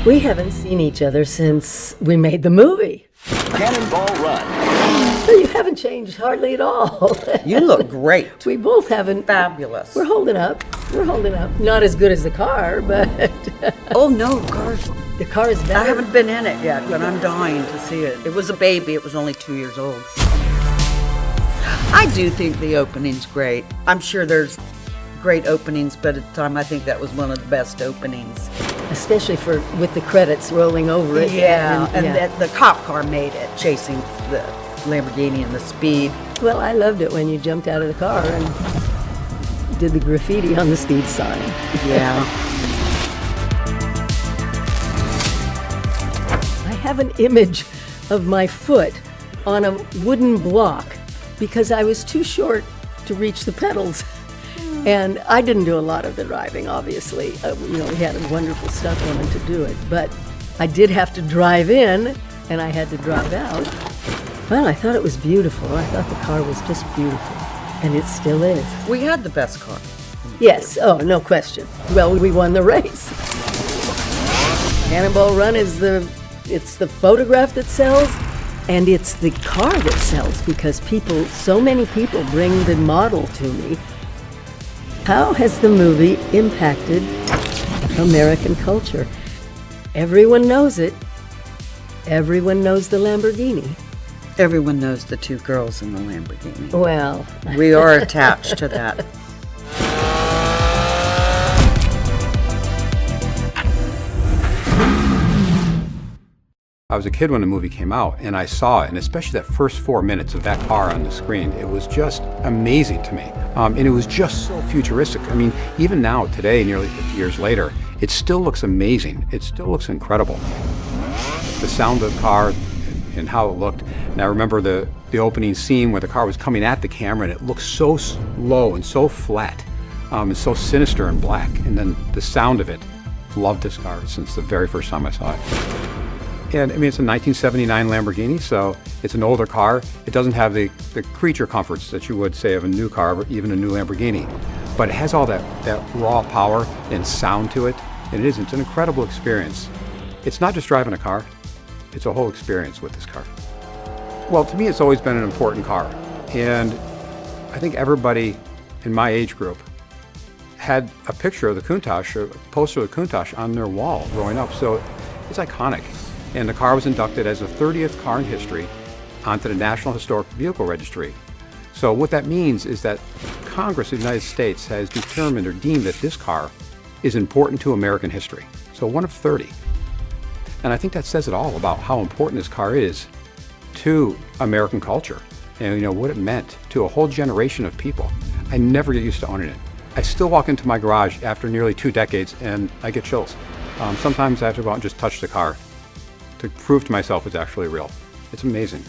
We haven't seen each other since we made the movie. Cannonball Run. So you haven't changed hardly at all. You look great. We both haven't. Fabulous. We're holding up. We're holding up. Not as good as the car, but Oh no, the car is better. I haven't been in it yet, but I'm dying to see it. It was a baby. It was only 2 years old. I do think the opening's great. I'm sure there's great openings, but at the time I think that was one of the best openings. Especially with the credits rolling over it. And that the cop car made it, chasing the Lamborghini and the speed. Well, I loved it when you jumped out of the car and did the graffiti on the speed sign. Yeah. I have an image of my foot on a wooden block because I was too short to reach the pedals. And I didn't do a lot of the driving, obviously. We had a wonderful stunt woman to do it. But I did have to drive in, and I had to drive out. Well, I thought it was beautiful. I thought the car was just beautiful. And it still is. We had the best car. Yes, oh, no question. Well, we won the race. Cannonball Run it's the photograph that sells, and it's the car that sells, because so many people bring the model to me. How has the movie impacted American culture? Everyone knows it. Everyone knows the Lamborghini. Everyone knows the two girls in the Lamborghini. Well, We are attached to that. I was a kid when the movie came out, and I saw it, and especially that first 4 minutes of that car on the screen, it was just amazing to me. And it was just so futuristic. I mean, even now, today, nearly 50 years later, it still looks amazing. It still looks incredible. The sound of the car and how it looked. And I remember the opening scene where the car was coming at the camera, and it looked so low and so flat, and so sinister and black. And then the sound of it. Loved this car since the very first time I saw it. And I mean, it's a 1979 Lamborghini, so it's an older car. It doesn't have the creature comforts that you would say of a new car, or even a new Lamborghini. But it has all that raw power and sound to it. And it's an incredible experience. It's not just driving a car, it's a whole experience with this car. Well, to me, it's always been an important car. And I think everybody in my age group had a picture of the Countach, or a poster of the Countach on their wall growing up. So it's iconic. And the car was inducted as the 30th car in history onto the National Historic Vehicle Registry. So what that means is that Congress of the United States has determined or deemed that this car is important to American history. So one of 30. And I think that says it all about how important this car is to American culture and what it meant to a whole generation of people. I never get used to owning it. I still walk into my garage after nearly 2 decades and I get chills. Sometimes I have to go out and just touch the car to prove to myself it's actually real. It's amazing.